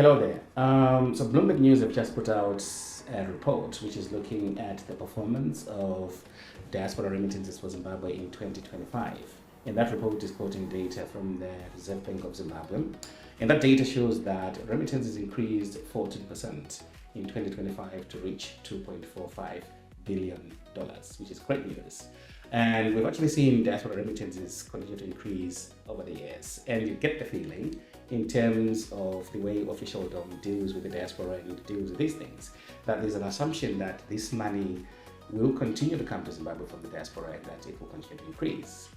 Hello there. So Bloomberg News have just put out a report which is looking at the performance of diaspora remittances for Zimbabwe in 2025. And that report is quoting data from the Reserve Bank of Zimbabwe. And that data shows that remittances increased 14% in 2025 to reach $2.45 billion, which is great news. And we've actually seen diaspora remittances continue to increase over the years. And you get the feeling, in terms of the way officialdom deals with the diaspora and deals with these things, that there's an assumption that this money will continue to come to Zimbabwe from the diaspora and that it will continue to increase.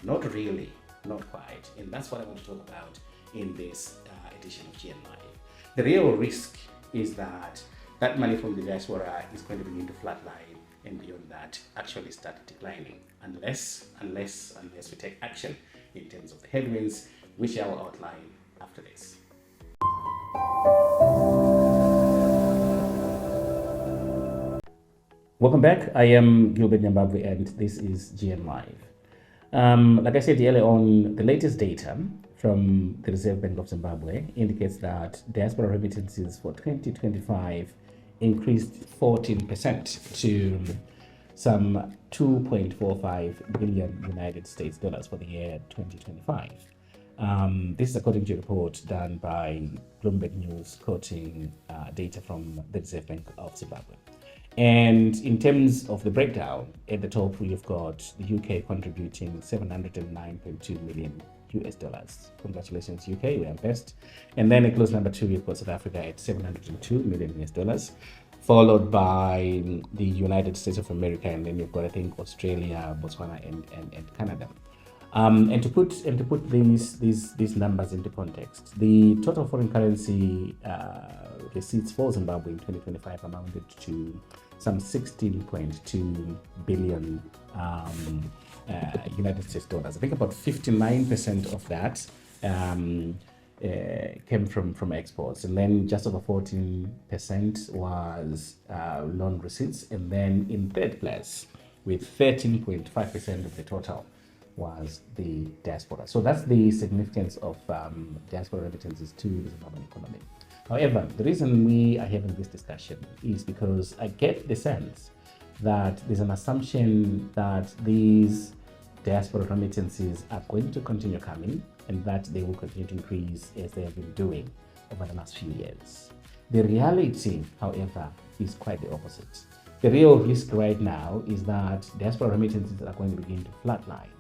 Not really, not quite. And that's what I want to talk about in this edition of GN Live. The real risk is that that money from the diaspora is going to begin to flatline and beyond that actually start declining unless we take action in terms of the headwinds, which I will outline after this. Welcome back. I am Gilbert Zimbabwe and this is GN Live. Like I said earlier on, the latest data from the Reserve Bank of Zimbabwe indicates that diaspora remittances for 2025 increased 14% to some 2.45 billion United States dollars for the year 2025. This is according to a report done by Bloomberg News quoting data from the Reserve Bank of Zimbabwe. And in terms of the breakdown, at the top we've got the UK contributing 709.2 million US dollars. Congratulations UK, we are best. And then a close number two, we've got South Africa at 702 million US dollars, followed by the United States of America, and then you've got, I think, Australia, Botswana, and Canada. And to put these numbers into context, the total foreign currency receipts for Zimbabwe in 2025 amounted to some 16.2 billion United States dollars. I think about 59% of that came from exports, and then just over 14% was loan receipts, and then in third place with 13.5% of the total was the diaspora. So that's the significance of diaspora remittances to the Zimbabwean economy. However, the reason we are having this discussion is because I get the sense that there's an assumption that these diaspora remittances are going to continue coming and that they will continue to increase as they have been doing over the last few years. The reality, however, is quite the opposite. The real risk right now is that diaspora remittances are going to begin to flatline,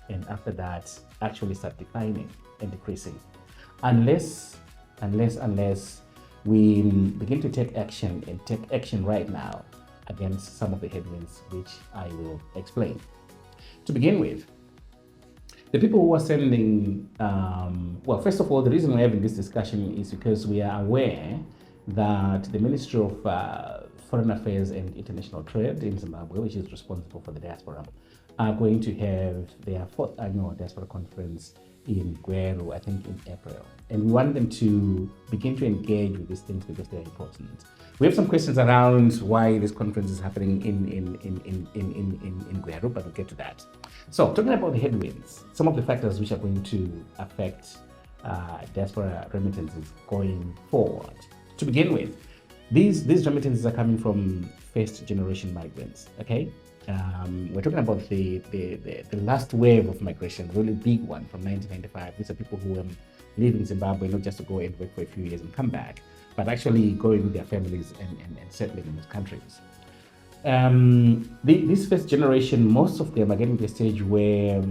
and after that actually start declining and decreasing unless we begin to take action right now against some of the headwinds, which I will explain. To begin with, the people who are sending, well, first of all, the reason we're having this discussion is because we are aware that the Ministry of Foreign Affairs and International Trade in Zimbabwe, which is responsible for the diaspora, are going to have their 4th annual diaspora conference in Gweru, I think in April. And we want them to begin to engage with these things because they're important. We have some questions around why this conference is happening in Gweru, but we'll get to that. So talking about the headwinds, some of the factors which are going to affect diaspora remittances going forward. To begin with, these remittances are coming from first generation migrants, okay? We're talking about the last wave of migration, really big one from 1995. These are people who live in Zimbabwe not just to go and work for a few years and come back, but actually going with their families and settling in those countries. This first generation, most of them are getting to a stage where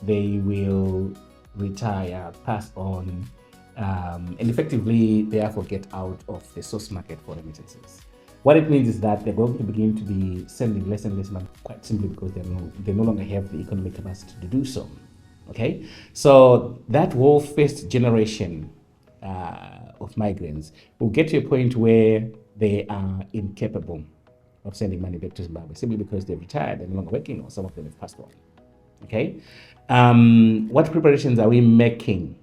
they will retire, pass on, and effectively therefore get out of the source market for remittances. What it means is that they're going to begin to be sending less and less money, quite simply because they no longer have the economic capacity to do so. Okay, so that whole first generation of migrants will get to a point where they are incapable of sending money back to Zimbabwe simply because they've retired and no longer working, or some of them have passed on. Okay, what preparations are we making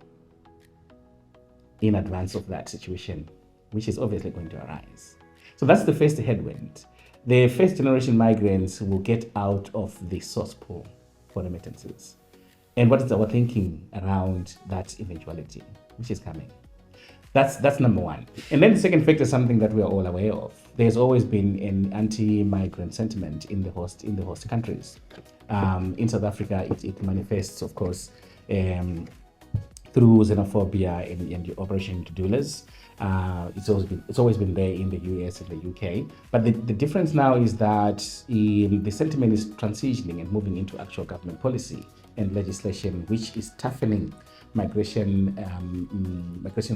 in advance of that situation, which is obviously going to arise? So that's the first headwind. The first generation migrants will get out of the source pool for remittances. And what is our thinking around that eventuality, which is coming? That's number one. And then the second factor is something that we are all aware of. There's always been an anti-migrant sentiment in the host countries. In South Africa, it manifests, of course, through xenophobia and the operation to doulas. It's always been there in the US and the UK. But the difference now is that the sentiment is transitioning and moving into actual government policy and legislation, which is toughening migration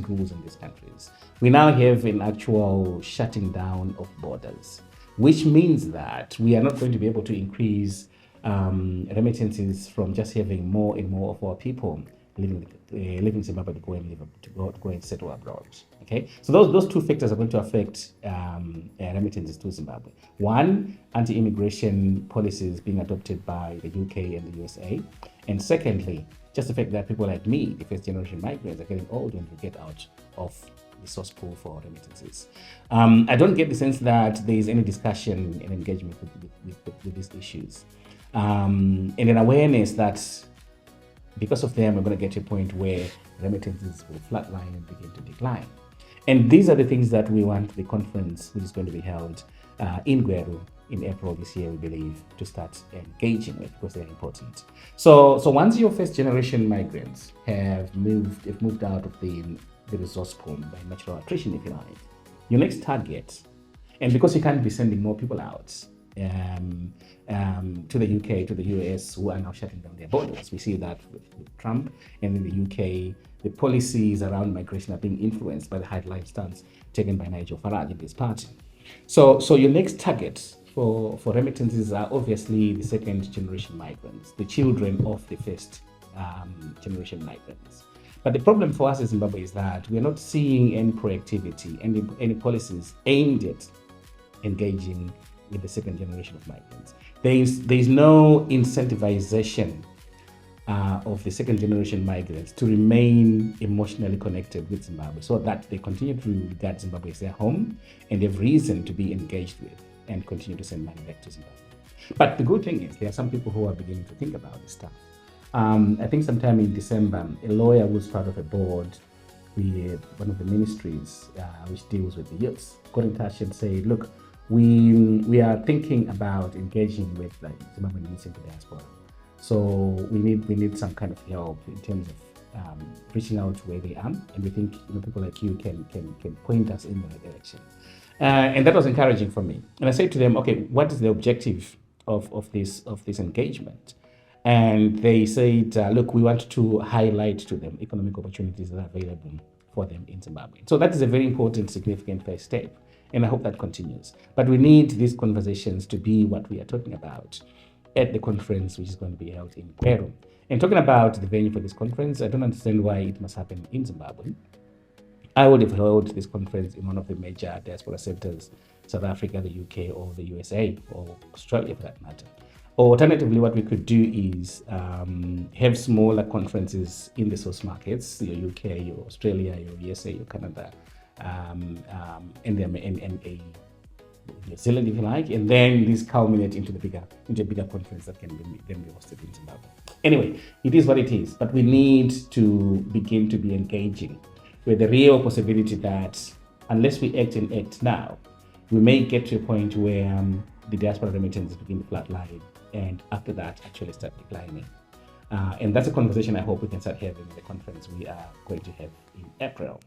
rules in these countries. We now have an actual shutting down of borders, which means that we are not going to be able to increase remittances from just having more and more of our people living in Zimbabwe to go and settle abroad. Okay, so those two factors are going to affect remittances to Zimbabwe. One, anti-immigration policies being adopted by the UK and the USA, and secondly, just the fact that people like me, the first generation migrants, are getting older and we get out of the source pool for remittances. I don't get the sense that there is any discussion and engagement with these issues, and an awareness that because of them, we're going to get to a point where remittances will flatline and begin to decline. And these are the things that we want the conference, which is going to be held in Gweru in April this year, we believe, to start engaging with, because they're important. So once your first generation migrants have moved out of the resource pool by natural attrition, if you like, your next target, and because you can't be sending more people out to the UK, to the US, who are now shutting down their borders. We see that with Trump, and in the UK, the policies around migration are being influenced by the hardline stance taken by Nigel Farage in this party. So your next target for remittances are obviously the second generation migrants, the children of the first generation migrants. But the problem for us in Zimbabwe is that we are not seeing any proactivity and any policies aimed at engaging with the second generation of migrants. There is no incentivization of the second generation migrants to remain emotionally connected with Zimbabwe, so that they continue to regard Zimbabwe as their home and have reason to be engaged with and continue to send money back to Zimbabwe. But the good thing is there are some people who are beginning to think about this stuff. I think sometime in December, a lawyer who's part of a board with one of the ministries which deals with the youths got in touch and said, look, we are thinking about engaging with Zimbabwean youth in the diaspora. So we need some kind of help in terms of reaching out to where they are, and we think people like you can point us in the direction. And that was encouraging for me. And I said to them, okay, what is the objective of this engagement? And they said, look, we want to highlight to them economic opportunities that are available for them in Zimbabwe. So that is a very important, significant first step. And I hope that continues. But we need these conversations to be what we are talking about at the conference, which is going to be held in Gweru. And talking about the venue for this conference, I don't understand why it must happen in Zimbabwe. I would have held this conference in one of the major diaspora centers, South Africa, the UK, or the USA, or Australia for that matter. Alternatively, what we could do is have smaller conferences in the source markets, your UK, your Australia, your USA, your Canada, and a New Zealand, if you like, and then this culminate into a bigger conference that can then be hosted in Zimbabwe. Anyway, it is what it is, but we need to begin to be engaging with the real possibility that unless we act now, we may get to a point where the diaspora remittances begin to flatline, and after that actually start declining. And that's a conversation I hope we can start having at the conference we are going to have in April.